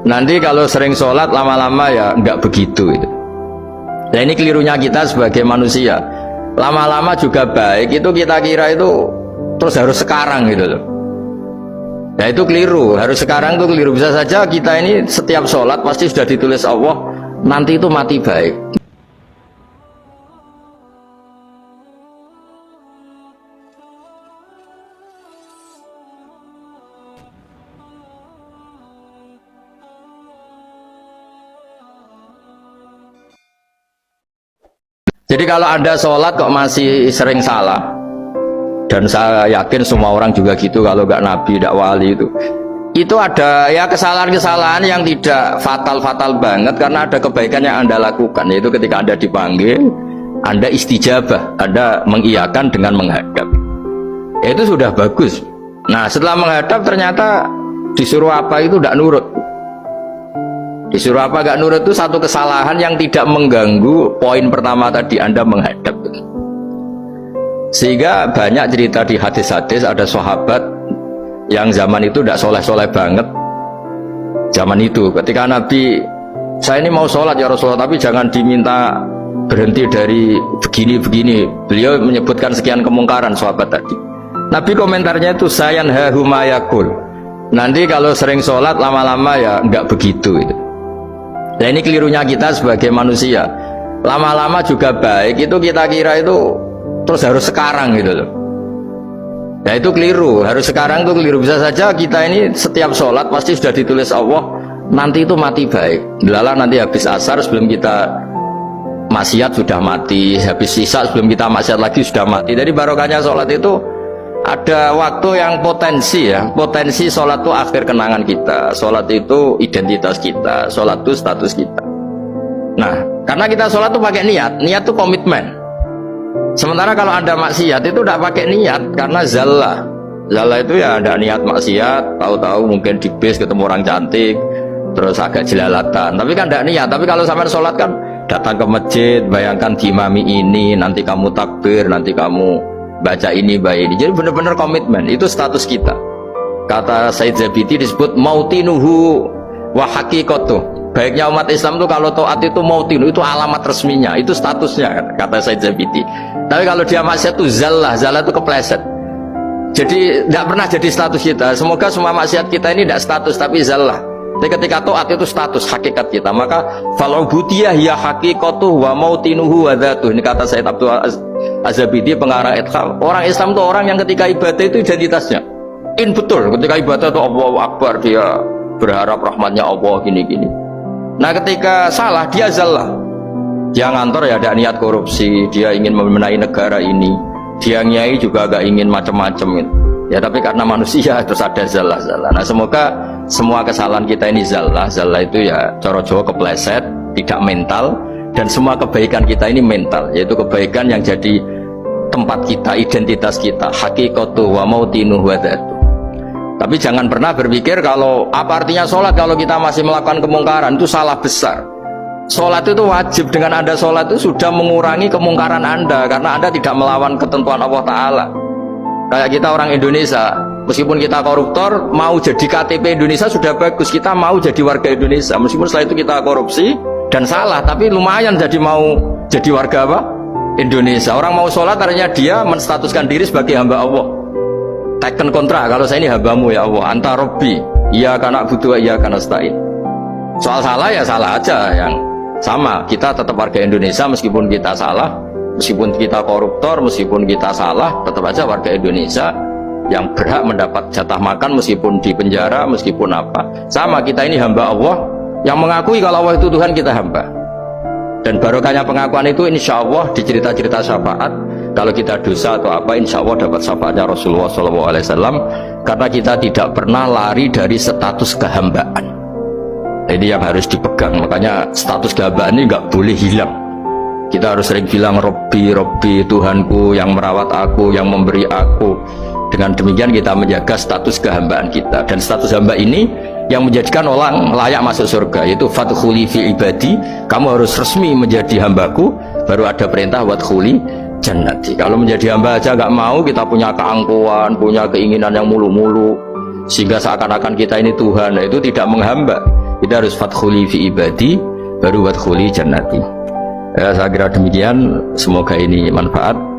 Nanti kalau sering sholat lama-lama ya nggak begitu itu. Nah ini kelirunya kita sebagai manusia. Lama-lama juga baik itu kita kira itu terus harus sekarang gitu loh. Nah itu keliru, harus sekarang itu keliru. Bisa saja kita ini setiap sholat pasti sudah ditulis Allah nanti itu mati baik. Jadi kalau Anda sholat kok masih sering salah, dan saya yakin semua orang juga gitu, kalau nggak nabi, nggak wali itu ada ya kesalahan-kesalahan yang tidak fatal-fatal banget karena ada kebaikan yang Anda lakukan, yaitu ketika Anda dipanggil, Anda istijabah, Anda mengiyakan dengan menghadap. Ya, itu sudah bagus. Nah setelah menghadap ternyata disuruh apa itu tidak nurut. Disuruh apa gak nurut itu satu kesalahan yang tidak mengganggu poin pertama tadi, Anda menghadap. Sehingga banyak cerita di hadis-hadis ada sahabat yang zaman itu tidak soleh-soleh banget. Zaman itu ketika Nabi, saya ini mau sholat ya Rasulullah, tapi jangan diminta berhenti dari begini-begini. Beliau menyebutkan sekian kemungkaran sahabat tadi. Nabi komentarnya itu sayan hahumayakul. Nanti kalau sering sholat lama-lama ya nggak begitu itu. Nah ini kelirunya kita sebagai manusia. Lama-lama juga baik itu kita kira itu terus harus sekarang gitu loh. Nah itu keliru, harus sekarang itu keliru. Bisa saja kita ini setiap sholat pasti sudah ditulis Allah nanti itu mati baik. Delala nanti habis asar sebelum kita maksiat sudah mati, habis sisa sebelum kita maksiat lagi sudah mati. Jadi barokahnya sholat itu ada waktu yang potensi ya, potensi sholat itu akhir kenangan kita, sholat itu identitas kita, sholat itu status kita. Nah karena kita sholat itu pakai niat, niat itu komitmen. Sementara kalau Anda maksiat itu tidak pakai niat karena zallah. Zallah itu ya ada niat maksiat, tahu-tahu mungkin di bis ketemu orang cantik terus agak jelalatan, tapi kan tidak niat. Tapi kalau sampai sholat kan datang ke masjid, bayangkan diimami ini, nanti kamu takbir, nanti kamu baca ini, baca ini. Jadi benar-benar komitmen, itu status kita. Kata Said Zabidi disebut mautinuhu wa haqiqatuh. Baiknya umat Islam itu kalau taat itu mautinu, itu alamat resminya, itu statusnya, kata Said Zabidi. Tapi kalau dia maksiat itu zallah, zallah itu kepleset. Jadi tidak pernah jadi status kita. Semoga semua maksiat kita ini tidak status tapi zallah. Tapi ketika taat itu status hakikat kita, maka fal'ubudiyah ya haqiqatuh wa mautinuhu wa dzatuh. Ini kata Said Abdul Az-Zabidi pengarang Ithal. Orang Islam itu orang yang ketika ibadah itu identitasnya betul, ketika ibadah itu Allahu Akbar, dia berharap rahmatnya Allah gini-gini. Nah ketika salah dia zallah, dia ngantor ya ada niat korupsi, dia ingin memenai negara ini, dia nyai juga agak ingin macam-macam gitu. Ya tapi karena manusia terus ada zallah. Nah semoga semua kesalahan kita ini zallah itu ya cara Jawa kepleset, tidak mental. Dan semua kebaikan kita ini mental, yaitu kebaikan yang jadi tempat kita, identitas kita, haqiqatuh wa mautinuh wa dzatuh. Tapi jangan pernah berpikir kalau apa artinya sholat kalau kita masih melakukan kemungkaran, itu salah besar. Sholat itu wajib, dengan Anda sholat itu sudah mengurangi kemungkaran Anda, karena Anda tidak melawan ketentuan Allah Ta'ala. Kayak kita orang Indonesia, meskipun kita koruptor, mau jadi KTP Indonesia sudah bagus, kita mau jadi warga Indonesia, meskipun setelah itu kita korupsi dan salah, tapi lumayan mau jadi warga apa? Indonesia. Orang mau sholat artinya dia menstatuskan diri sebagai hamba Allah. Taken kontra, kalau saya ini hambamu ya Allah, anta robbi, iya karena butuh, iya karena stain. Soal salah ya salah aja, yang sama, kita tetap warga Indonesia meskipun kita salah, meskipun kita koruptor, meskipun kita salah, tetap aja warga Indonesia yang berhak mendapat jatah makan meskipun di penjara, meskipun apa. Sama, kita ini hamba Allah yang mengakui kalau Allah itu Tuhan, kita hamba. Dan barokahnya pengakuan itu insya Allah di cerita-cerita syafaat, kalau kita dosa atau apa insya Allah dapat syafaatnya Rasulullah SAW, karena kita tidak pernah lari dari status kehambaan. Ini yang harus dipegang. Makanya status kehambaan ini nggak boleh hilang. Kita harus sering bilang Robbi, Robbi, Tuhanku yang merawat aku, yang memberi aku. Dengan demikian kita menjaga status kehambaan kita. Dan status hamba ini yang menjadikan orang layak masuk surga, yaitu fadkhuli fi ibadi, kamu harus resmi menjadi hambaku, baru ada perintah wadkhuli jannati. Kalau menjadi hamba aja nggak mau, kita punya keangkuhan, punya keinginan yang mulu-mulu, sehingga seakan-akan kita ini Tuhan, nah itu tidak menghamba. Kita harus fadkhuli fi ibadi baru wadkhuli jannati. Ya, saya kira demikian, semoga ini manfaat.